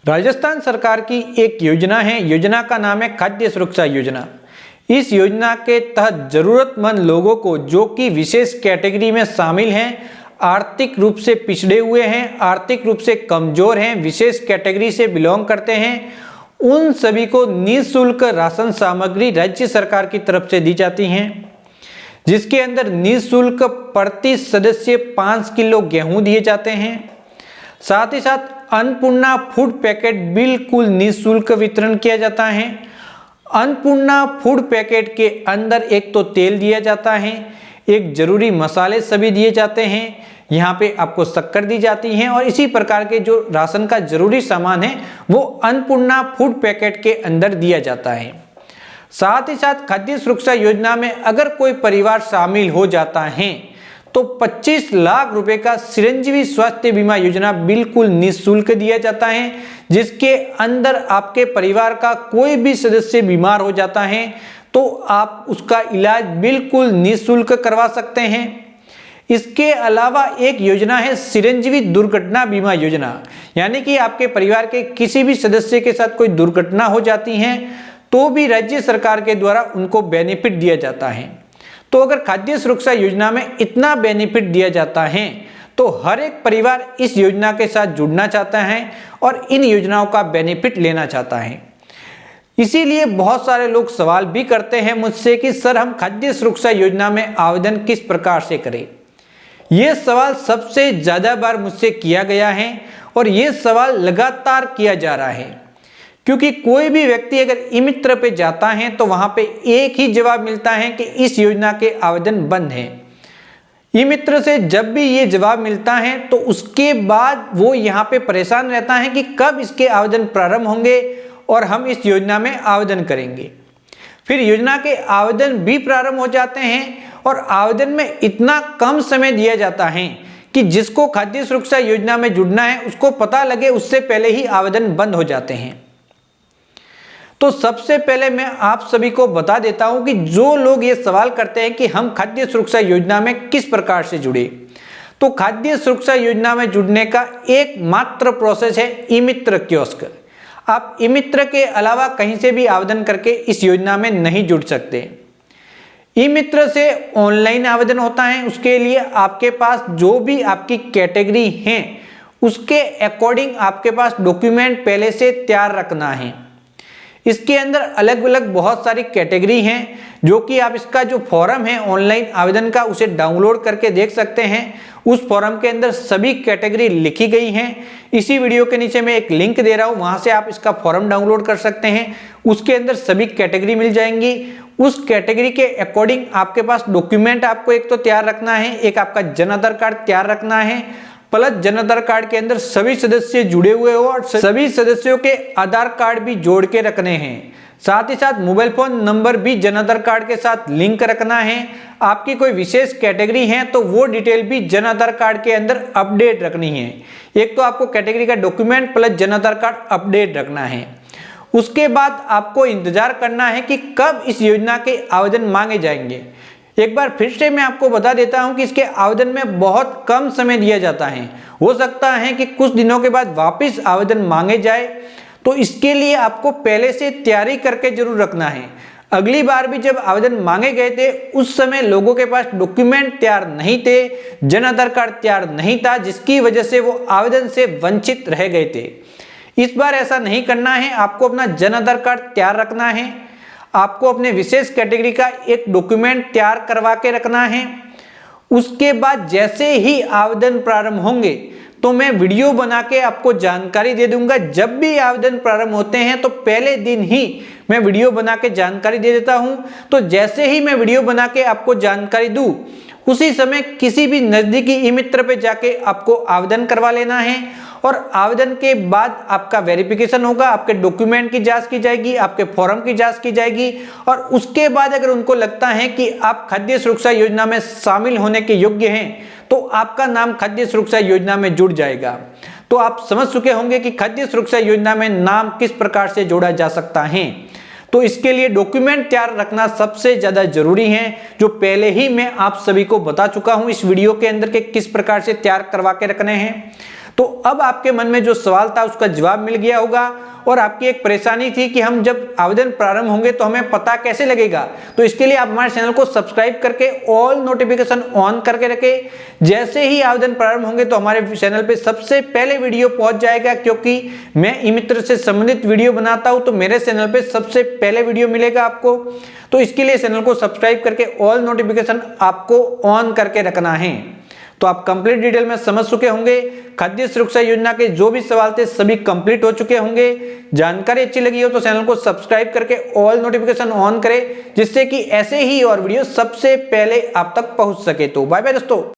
राजस्थान सरकार की एक योजना है, योजना का नाम है खाद्य सुरक्षा योजना। इस योजना के तहत जरूरतमंद लोगों को, जो कि विशेष कैटेगरी में शामिल हैं, आर्थिक रूप से पिछड़े हुए हैं, आर्थिक रूप से कमजोर हैं, विशेष कैटेगरी से बिलोंग करते हैं, उन सभी को निःशुल्क राशन सामग्री राज्य सरकार की तरफ से दी जाती हैं, जिसके अंदर निःशुल्क प्रति सदस्य 5 किलो गेहूं दिए जाते हैं। साथ ही साथ अन्नपूर्णा फूड पैकेट बिल्कुल निःशुल्क वितरण किया जाता है। अन्नपूर्णा फूड पैकेट के अंदर एक तो तेल दिया जाता है, एक जरूरी मसाले सभी दिए जाते हैं, यहाँ पे आपको शक्कर दी जाती है और इसी प्रकार के जो राशन का जरूरी सामान है वो अन्नपूर्णा फूड पैकेट के अंदर दिया जाता है। साथ ही साथ खाद्य सुरक्षा योजना में अगर कोई परिवार शामिल हो जाता है तो 25 लाख रुपए का चिरंजीवी स्वास्थ्य बीमा योजना बिल्कुल निःशुल्क दिया जाता है, जिसके अंदर आपके परिवार का कोई भी सदस्य बीमार हो जाता है तो आप उसका इलाज बिल्कुल निःशुल्क करवा सकते हैं। इसके अलावा एक योजना है चिरंजीवी दुर्घटना बीमा योजना, यानी कि आपके परिवार के किसी भी सदस्य के साथ कोई दुर्घटना हो जाती है तो भी राज्य सरकार के द्वारा उनको बेनिफिट दिया जाता है। तो अगर खाद्य सुरक्षा योजना में इतना बेनिफिट दिया जाता है तो हर एक परिवार इस योजना के साथ जुड़ना चाहता है और इन योजनाओं का बेनिफिट लेना चाहता है। इसीलिए बहुत सारे लोग सवाल भी करते हैं मुझसे कि सर हम खाद्य सुरक्षा योजना में आवेदन किस प्रकार से करें। यह सवाल सबसे ज्यादा बार मुझसे किया गया है और यह सवाल लगातार किया जा रहा है, क्योंकि कोई भी व्यक्ति अगर ई मित्र पे जाता है तो वहां पे एक ही जवाब मिलता है कि इस योजना के आवेदन बंद हैं। ई मित्र से जब भी ये जवाब मिलता है तो उसके बाद वो यहाँ पे परेशान रहता है कि कब इसके आवेदन प्रारंभ होंगे और हम इस योजना में आवेदन करेंगे। फिर योजना के आवेदन भी प्रारंभ हो जाते हैं और आवेदन में इतना कम समय दिया जाता है कि जिसको खाद्य सुरक्षा योजना में जुड़ना है उसको पता लगे उससे पहले ही आवेदन बंद हो जाते हैं। तो सबसे पहले मैं आप सभी को बता देता हूं कि जो लोग ये सवाल करते हैं कि हम खाद्य सुरक्षा योजना में किस प्रकार से जुड़े, तो खाद्य सुरक्षा योजना में जुड़ने का एकमात्र प्रोसेस है ई मित्र कियोस्क। आप ई मित्र के अलावा कहीं से भी आवेदन करके इस योजना में नहीं जुड़ सकते। ई मित्र से ऑनलाइन आवेदन होता है, उसके लिए आपके पास जो भी आपकी कैटेगरी है उसके अकॉर्डिंग आपके पास डॉक्यूमेंट पहले से तैयार रखना है। इसके अंदर अलग अलग बहुत सारी कैटेगरी हैं, जो कि आप इसका जो फॉर्म है ऑनलाइन आवेदन का उसे डाउनलोड करके देख सकते हैं। उस फॉर्म के अंदर सभी कैटेगरी लिखी गई हैं। इसी वीडियो के नीचे मैं एक लिंक दे रहा हूं, वहां से आप इसका फॉर्म डाउनलोड कर सकते हैं। उसके अंदर सभी कैटेगरी मिल जाएंगी। उस कैटेगरी के अकॉर्डिंग आपके पास डॉक्यूमेंट आपको एक तो तैयार रखना है, एक आपका जन आधार कार्ड तैयार रखना है, प्लस जन आधार कार्ड के अंदर सभी सदस्य जुड़े हुए हो और सभी सदस्यों के आधार कार्ड भी जोड़ के रखने हैं। साथ ही साथ मोबाइल फोन नंबर भी जन आधार कार्ड के साथ लिंक रखना है। आपकी कोई विशेष कैटेगरी है तो वो डिटेल भी जन आधार कार्ड के अंदर अपडेट रखनी है। एक तो आपको कैटेगरी का document plus Jan Aadhaar card update रखना है। उसके बाद आपको इंतजार करना है कि कब इस योजना के आवेदन मांगे जाएंगे। एक बार फिर से मैं आपको बता देता हूं कि इसके आवेदन में बहुत कम समय दिया जाता है। हो सकता है कि कुछ दिनों के बाद वापस आवेदन मांगे जाए, तो इसके लिए आपको पहले से तैयारी करके जरूर रखना है। अगली बार भी जब आवेदन मांगे गए थे उस समय लोगों के पास डॉक्यूमेंट तैयार नहीं थे, जन आधार कार्ड तैयार नहीं था, जिसकी वजह से वो आवेदन से वंचित रह गए थे। इस बार ऐसा नहीं करना है। आपको अपना जन आधार कार्ड तैयार रखना है, आपको अपने विशेष कैटेगरी का एक डॉक्यूमेंट तैयार करवा के रखना है। उसके बाद जैसे ही आवेदन प्रारंभ होंगे तो मैं वीडियो बना के आपको जानकारी दे दूंगा। जब भी आवेदन प्रारंभ होते हैं तो पहले दिन ही मैं वीडियो बना के जानकारी दे देता हूं। तो जैसे ही मैं वीडियो बना के आपको जानकारी दूं उसी समय किसी भी नजदीकी ई मित्र पे जाके आपको आवेदन करवा लेना है और आवेदन के बाद आपका वेरिफिकेशन होगा, आपके डॉक्यूमेंट की जांच की जाएगी, आपके फॉर्म की जांच की जाएगी और उसके बाद अगर उनको लगता है कि आप खाद्य सुरक्षा योजना में शामिल होने के योग्य हैं तो आपका नाम खाद्य सुरक्षा योजना में जुड़ जाएगा। तो आप समझ चुके होंगे कि खाद्य सुरक्षा योजना में नाम किस प्रकार से जोड़ा जा सकता है। तो इसके लिए डॉक्यूमेंट तैयार रखना सबसे ज्यादा जरूरी है, जो पहले ही मैं आप सभी को बता चुका हूं इस वीडियो के अंदर के किस प्रकार से तैयार करवा के रखने हैं। तो अब आपके मन में जो सवाल था उसका जवाब मिल गया होगा, और आपकी एक परेशानी थी कि हम जब आवेदन प्रारंभ होंगे तो हमें पता कैसे लगेगा। तो इसके लिए आप हमारे चैनल को सब्सक्राइब करके ऑल नोटिफिकेशन ऑन करके रखें। जैसे ही आवेदन प्रारंभ होंगे तो हमारे चैनल पे सबसे पहले वीडियो पहुंच जाएगा, क्योंकि मैं ई मित्र से संबंधित वीडियो बनाता हूं तो मेरे चैनल पे सबसे पहले वीडियो मिलेगा आपको। तो इसके लिए चैनल को सब्सक्राइब करके ऑल नोटिफिकेशन आपको ऑन करके रखना है। तो आप कंप्लीट डिटेल में समझ चुके होंगे। खाद्य सुरक्षा योजना के जो भी सवाल थे सभी कंप्लीट हो चुके होंगे। जानकारी अच्छी लगी हो तो चैनल को सब्सक्राइब करके ऑल नोटिफिकेशन ऑन करें, जिससे कि ऐसे ही और वीडियो सबसे पहले आप तक पहुंच सके। तो बाय बाय दोस्तों।